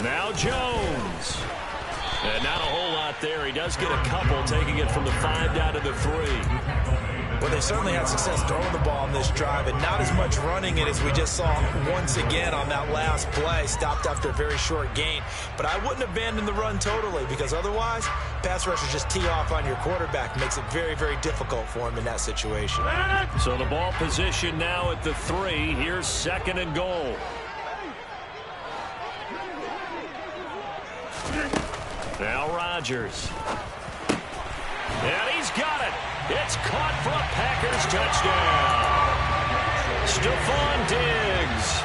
[SPEAKER 2] Now Jones. And not a whole lot there. He does get a couple, taking it from the 5 down to the 3.
[SPEAKER 3] Well, they certainly had success throwing the ball on this drive, and not as much running it as we just saw once again on that last play. Stopped after a very short gain. But I wouldn't abandon the run totally, because otherwise, pass rushers just tee off on your quarterback. Makes it very, very difficult for him in that situation.
[SPEAKER 2] So the ball position now at the 3. Here's 2nd and goal. Now Rodgers. And he's got it. It's caught for a Packers touchdown. Stephon Diggs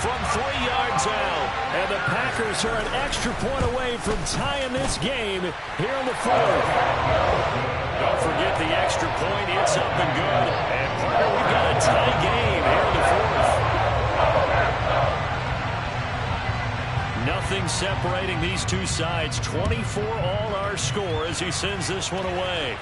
[SPEAKER 2] from 3 yards out. And the Packers are an extra point away from tying this game here in the 4th. Don't forget the extra point. It's up and good. And partner, we've got a tie game here in the 4th. Nothing separating these two sides. 24 all our score as he sends this one away.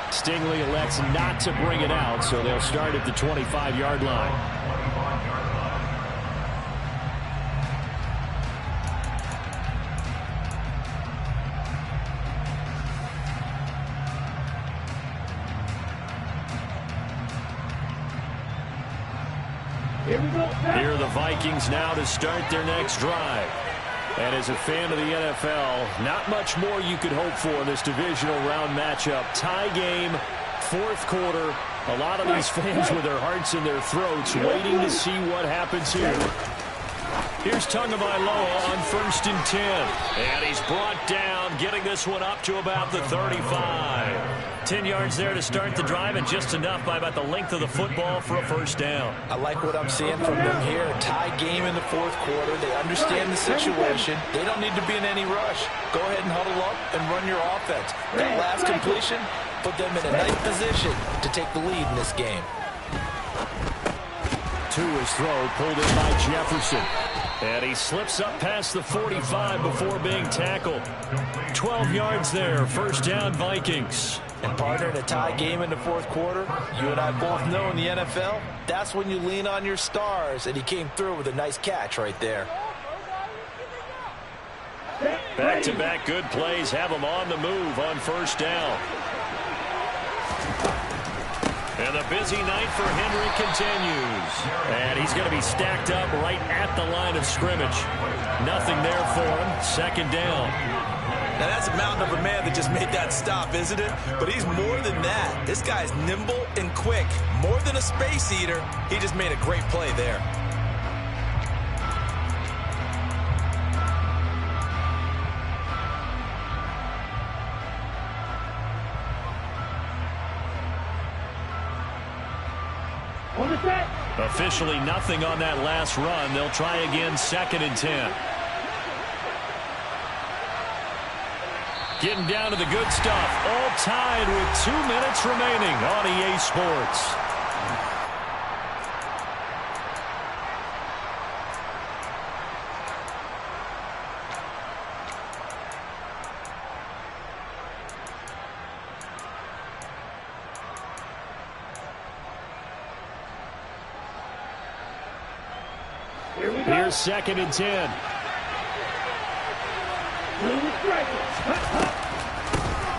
[SPEAKER 2] Stingley elects not to bring it out, so they'll start at the 25-yard line. Here are the Vikings now to start their next drive. And as a fan of the NFL, not much more you could hope for in this divisional round matchup. Tie game, 4th quarter. A lot of these fans with their hearts in their throats waiting to see what happens here. Here's Tagovailoa on 1st and 10. And he's brought down, getting this one up to about the 35. 10 yards there to start the drive, and just enough by about the length of the football for a 1st down.
[SPEAKER 3] I like what I'm seeing from them here. A tie game in the 4th quarter. They understand the situation. They don't need to be in any rush. Go ahead and huddle up and run your offense. That last completion put them in a nice position to take the lead in this game.
[SPEAKER 2] To his throw, pulled in by Jefferson. And he slips up past the 45 before being tackled. 12 yards there. 1st down, Vikings.
[SPEAKER 3] And partner, in a tie game in the 4th quarter, you and I both know in the NFL, that's when you lean on your stars, and he came through with a nice catch right there.
[SPEAKER 2] Back-to-back good plays have him on the move on 1st down. And the busy night for Henry continues. And he's going to be stacked up right at the line of scrimmage. Nothing there for him. 2nd down.
[SPEAKER 3] Now, that's a mountain of a man that just made that stop, isn't it? But he's more than that. This guy's nimble and quick. More than a space eater. He just made a great play there.
[SPEAKER 2] Officially nothing on that last run. They'll try again, 2nd and 10. Getting down to the good stuff. All tied with 2 minutes remaining on EA Sports. Here's 2nd and 10.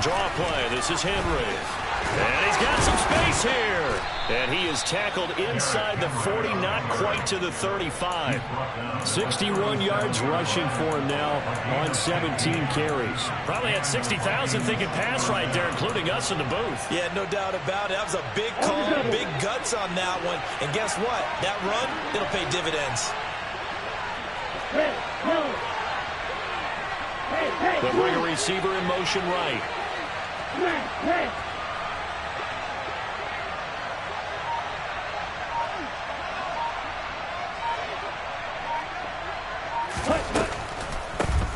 [SPEAKER 2] Draw play. This is Henry. And he's got some space here. And he is tackled inside the 40, not quite to the 35.
[SPEAKER 4] 61 yards rushing for him now on 17 carries.
[SPEAKER 2] Probably had 60,000 thinking pass right there, including us in the booth.
[SPEAKER 3] Yeah, no doubt about it. That was a big call, big guts on that one. And guess what? That run, it'll pay dividends.
[SPEAKER 2] They'll bring a receiver in motion right.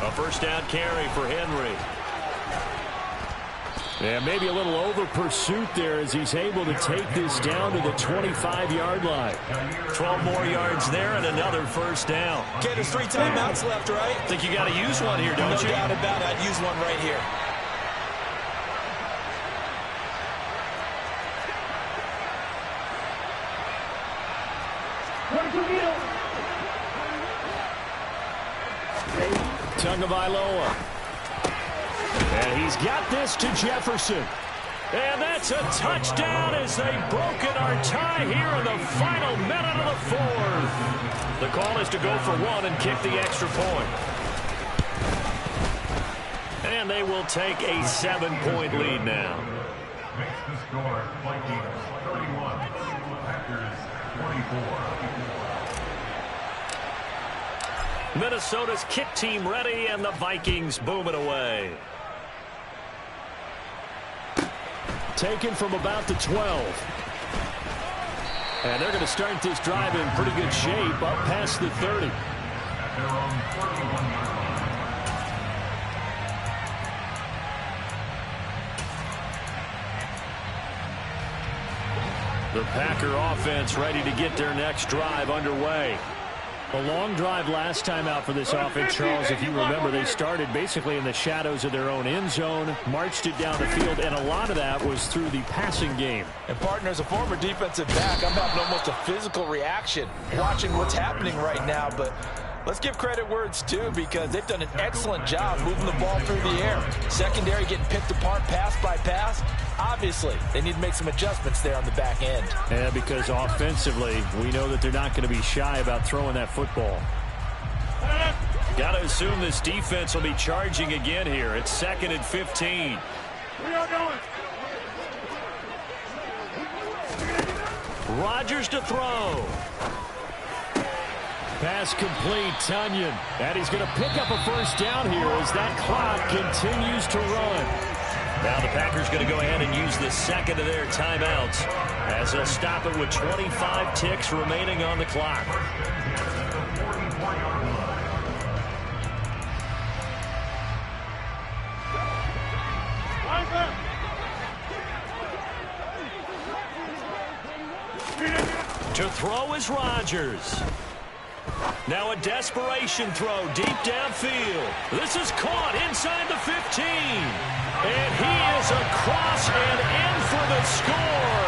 [SPEAKER 2] A first down carry for Henry.
[SPEAKER 4] Yeah, maybe a little over pursuit there as he's able to take this down to the 25-yard line.
[SPEAKER 2] 12 more yards there and another first down.
[SPEAKER 3] Okay, there's 3 timeouts left, right?
[SPEAKER 2] Think you got to use one here, don't you?
[SPEAKER 3] No doubt about it. I'd use one right here.
[SPEAKER 4] Tagovailoa.
[SPEAKER 2] And he's got this to Jefferson. And that's a touchdown as they've broken our tie here in the final minute of the fourth. The call is to go for one and kick the extra point. And they will take a 7-point lead now.
[SPEAKER 5] Makes the score Vikings 31, Packers 24.
[SPEAKER 2] Minnesota's kick team ready, and the Vikings boom it away.
[SPEAKER 4] Taken from about the 12. And they're going to start this drive in pretty good shape up past the 30.
[SPEAKER 5] At their own 41-yard line.
[SPEAKER 2] The Packer offense ready to get their next drive underway.
[SPEAKER 4] A long drive last time out for this offense, Charles. If you remember, they started basically in the shadows of their own end zone, marched it down the field, and a lot of that was through the passing game.
[SPEAKER 3] And, partner, as a former defensive back, I'm having almost a physical reaction watching what's happening right now. But let's give credit where it's due, because they've done an excellent job moving the ball through the air. Secondary getting picked apart pass by pass. Obviously, they need to make some adjustments there on the back end.
[SPEAKER 4] Yeah, because offensively, we know that they're not going to be shy about throwing that football.
[SPEAKER 2] Got to assume this defense will be charging again here. It's 2nd and 15.
[SPEAKER 5] We are going.
[SPEAKER 2] Rodgers to throw.
[SPEAKER 4] Pass complete, Tunyon. And he's going to pick up a first down here as that clock continues to run.
[SPEAKER 2] Now the Packers going to go ahead and use the second of their timeouts as they'll stop it with 25 ticks remaining on the clock. To throw is Rodgers. Now a desperation throw deep downfield. This is caught inside the 15. And he is across and in for the score.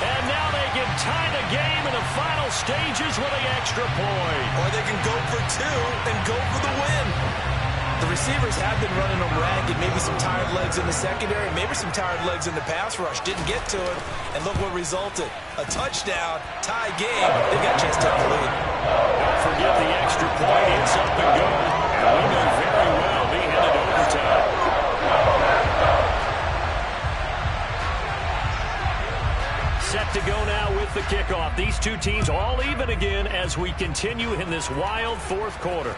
[SPEAKER 2] And now they can tie the game in the final stages with the extra point.
[SPEAKER 3] Or they can go for 2 and go for the win. The receivers have been running them ragged. Maybe some tired legs in the secondary. Maybe some tired legs in the pass rush. Didn't get to it. And look what resulted. A touchdown, tie game. They got a chance to take the lead.
[SPEAKER 2] Don't forget the extra point. It's up and going. And we know very well be headed to overtime. Set to go now with the kickoff. These two teams all even again as we continue in this wild fourth quarter.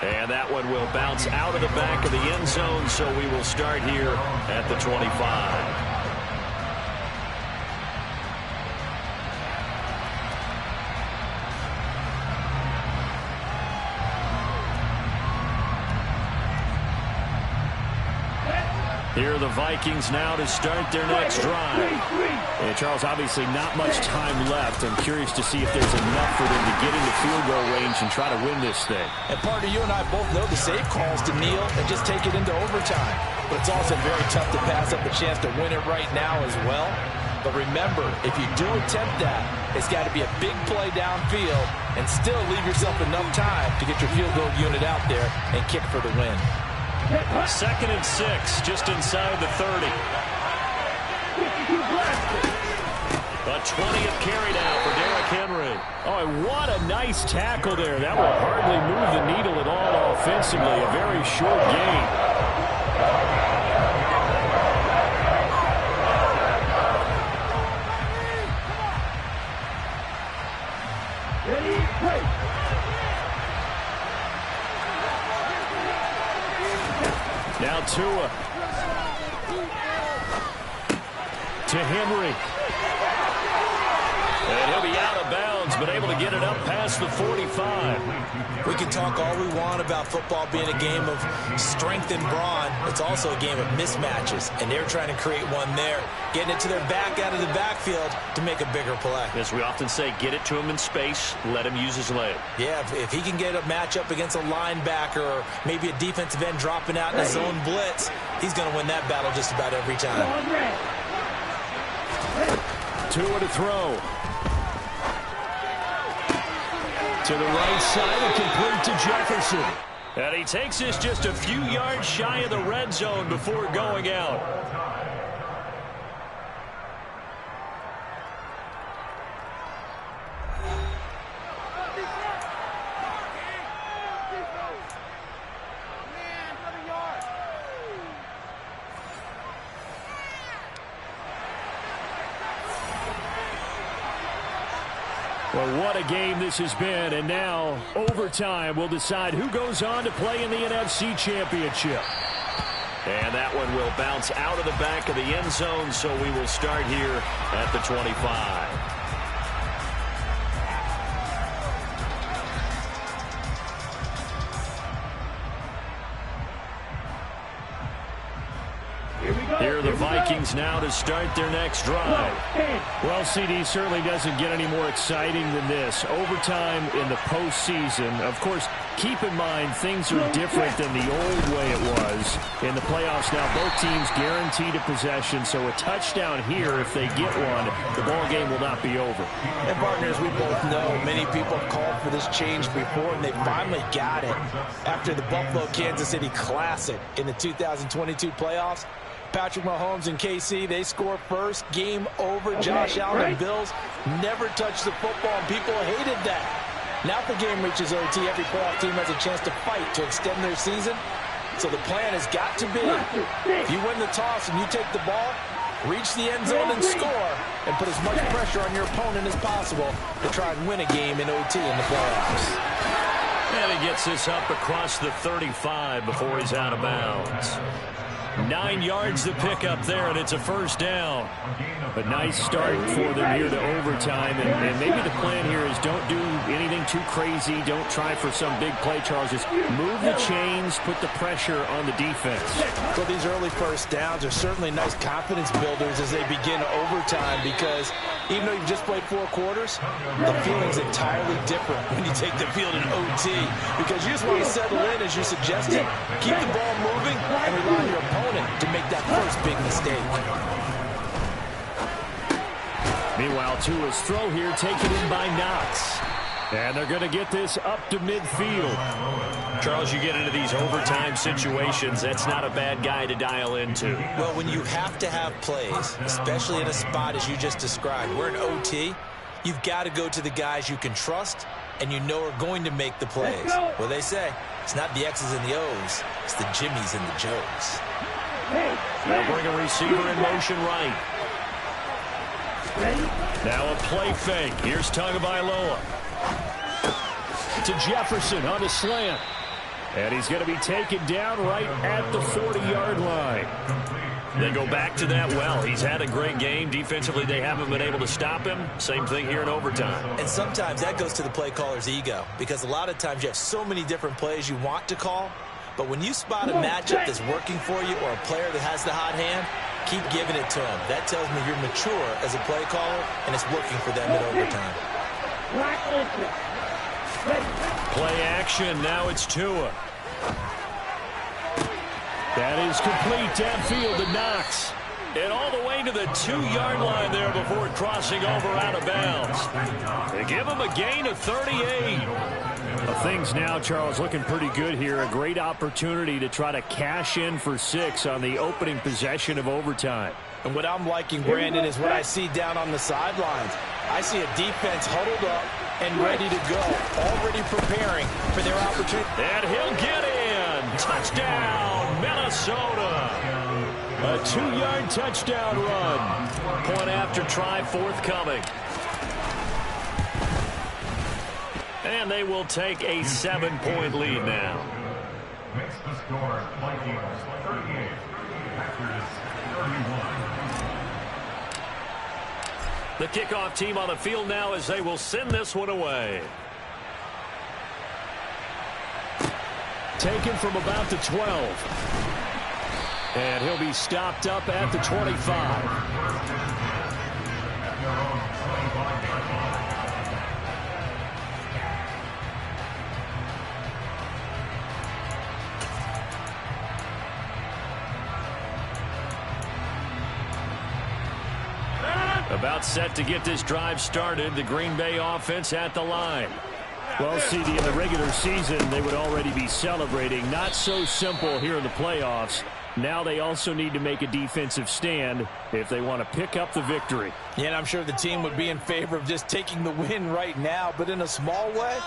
[SPEAKER 2] And that one will bounce out of the back of the end zone, so we will start here at the 25. Here are the Vikings now to start their next drive.
[SPEAKER 4] And Charles, obviously not much time left. I'm curious to see if there's enough for them to get into field goal range and try to win this thing.
[SPEAKER 3] And partner, you and I both know the safe calls to kneel and just take it into overtime. But it's also very tough to pass up a chance to win it right now as well. But remember, if you do attempt that, it's got to be a big play downfield and still leave yourself enough time to get your field goal unit out there and kick for the win.
[SPEAKER 2] 2nd and 6, just inside the 30. A 20th carry now for Derrick Henry.
[SPEAKER 4] Oh, what a nice tackle there. That will hardly move the needle at all offensively. A very short gain. Now Tua. To Henry.
[SPEAKER 2] And he'll be out of bounds, but able to get it up past the 45.
[SPEAKER 3] We can talk all we want about football being a game of strength and brawn. It's also a game of mismatches, and they're trying to create one there, getting it to their back out of the backfield to make a bigger play.
[SPEAKER 2] As we often say, get it to him in space, let him use his leg.
[SPEAKER 3] Yeah, if he can get a matchup against a linebacker or maybe a defensive end dropping out in a zone blitz, he's going to win that battle just about every time.
[SPEAKER 4] Tua to throw. To the right side and complete to Jefferson.
[SPEAKER 2] And he takes this just a few yards shy of the red zone before going out.
[SPEAKER 4] Well, what a game this has been, and now overtime will decide who goes on to play in the NFC Championship.
[SPEAKER 2] And that one will bounce out of the back of the end zone, so we will start here at the 25. Here are the Vikings now to start their next drive.
[SPEAKER 4] Well, CD certainly doesn't get any more exciting than this. Overtime in the postseason. Of course, keep in mind things are different than the old way it was. In the playoffs now, both teams guaranteed a possession, so a touchdown here, if they get one, the ball game will not be over.
[SPEAKER 3] And partners, we both know many people have called for this change before, and they finally got it. After the Buffalo-Kansas City Classic in the 2022 playoffs, Patrick Mahomes and KC, they score first. Game over. Josh Allen and Bills never touched the football, and people hated that. Now if the game reaches OT, every playoff team has a chance to fight to extend their season. So the plan has got to be, if you win the toss and you take the ball, reach the end zone and score, and put as much pressure on your opponent as possible to try and win a game in OT in the playoffs.
[SPEAKER 2] And he gets this up across the 35 before he's out of bounds.
[SPEAKER 4] 9 yards to pick up there, and it's a first down. A nice start for them here to overtime, and maybe the plan here is don't do anything too crazy. Don't try for some big play, Charles. Just move the chains, put the pressure on the defense.
[SPEAKER 3] So these early first downs are certainly nice confidence builders as they begin overtime, because even though you've just played 4 quarters, the feeling's entirely different when you take the field in OT, because you just want to settle in, as you suggested, keep the ball moving, and rely on your opponent to make that first big mistake.
[SPEAKER 4] Meanwhile, Tua's throw here taken in by Knox. And they're going to get this up to midfield.
[SPEAKER 2] Charles, you get into these overtime situations, that's not a bad guy to dial into.
[SPEAKER 3] Well, when you have to have plays, especially in a spot as you just described, we're in OT, you've got to go to the guys you can trust and you know are going to make the plays. Well, they say it's not the X's and the O's, it's the Jimmies and the Joes.
[SPEAKER 2] They'll bring a receiver in motion right.
[SPEAKER 4] Now a play fake. Here's Tagovailoa. To Jefferson on a slant. And he's going to be taken down right at the 40-yard line.
[SPEAKER 2] They go back to that well. He's had a great game. Defensively, they haven't been able to stop him. Same thing here in overtime.
[SPEAKER 3] And sometimes that goes to the play caller's ego, because a lot of times you have so many different plays you want to call, but when you spot a matchup that's working for you or a player that has the hot hand, keep giving it to him. That tells me you're mature as a play caller, and it's working for them in overtime.
[SPEAKER 2] Play action. Now it's Tua.
[SPEAKER 4] That is complete downfield to Knox.
[SPEAKER 2] And all the way to the 2-yard line there before crossing over out of bounds. They give him a gain of 38.
[SPEAKER 4] Well, things now, Charles, looking pretty good here. A great opportunity to try to cash in for 6 on the opening possession of overtime.
[SPEAKER 3] And what I'm liking, Brandon, is what I see down on the sidelines. I see a defense huddled up and ready to go, already preparing for their opportunity.
[SPEAKER 2] And he'll get in. Touchdown, Minnesota. A 2-yard touchdown run. Point after try forthcoming. And they will take a 7-point lead now.
[SPEAKER 5] Makes the score Vikings 38, Packers 31.
[SPEAKER 2] The kickoff team on the field now as they will send this one away. Taken from about the 12. And he'll be stopped up at the 25. About set to get this drive started. The Green Bay offense at the line.
[SPEAKER 4] Well, CD, in the regular season, they would already be celebrating. Not so simple here in the playoffs. Now they also need to make a defensive stand if they want to pick up the victory.
[SPEAKER 3] Yeah, and I'm sure the team would be in favor of just taking the win right now. But in a small way,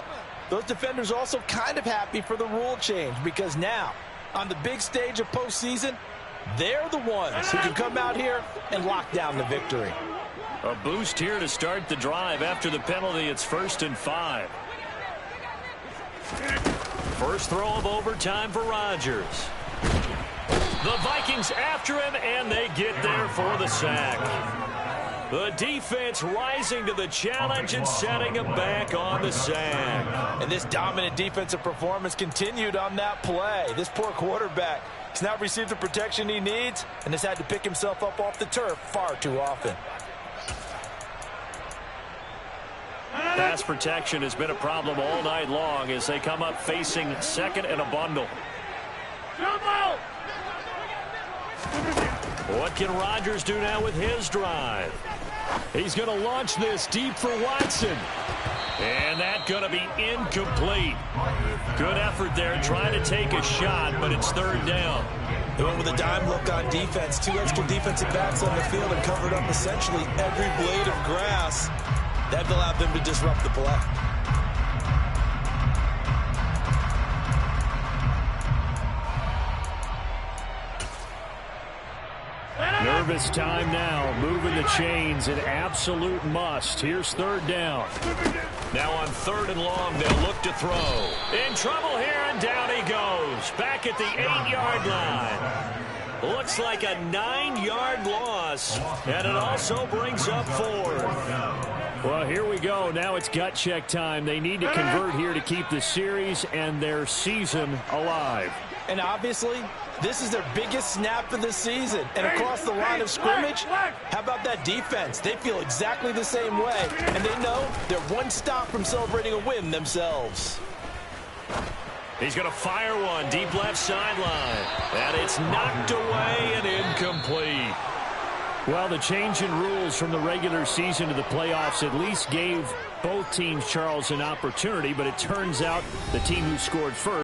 [SPEAKER 3] those defenders are also kind of happy for the rule change, because now, on the big stage of postseason, they're the ones who can come out here and lock down the victory.
[SPEAKER 2] A boost here to start the drive. After the penalty, it's 1st and 5. First throw of overtime for Rodgers. The Vikings after him, and they get there for the sack. The defense rising to the challenge and setting him back on the sack.
[SPEAKER 3] And this dominant defensive performance continued on that play. This poor quarterback has not received the protection he needs and has had to pick himself up off the turf far too often.
[SPEAKER 2] Pass protection has been a problem all night long as they come up facing second and a bundle. What can Rodgers do now with his drive? He's going to launch this deep for Watson. And that's going to be incomplete. Good effort there trying to take a shot, but it's 3rd down.
[SPEAKER 3] They went with a dime look on defense. 2 extra defensive backs on the field and covered up essentially every blade of grass. That allowed them to disrupt the play.
[SPEAKER 4] Nervous time now, moving the chains, an absolute must. Here's 3rd down.
[SPEAKER 2] Now on 3rd and long, they'll look to throw. In trouble here, and down he goes. Back at the 8-yard line. Looks like a 9-yard loss, and it also brings up 4th.
[SPEAKER 4] Well, here we go. Now it's gut check time. They need to convert here to keep the series and their season alive.
[SPEAKER 3] And obviously, this is their biggest snap of the season. And across the line of scrimmage, how about that defense? They feel exactly the same way, and they know they're one stop from celebrating a win themselves.
[SPEAKER 2] He's going to fire one deep left sideline. And it's knocked away and incomplete.
[SPEAKER 4] Well, the change in rules from the regular season to the playoffs at least gave both teams, Charles, an opportunity, but it turns out the team who scored first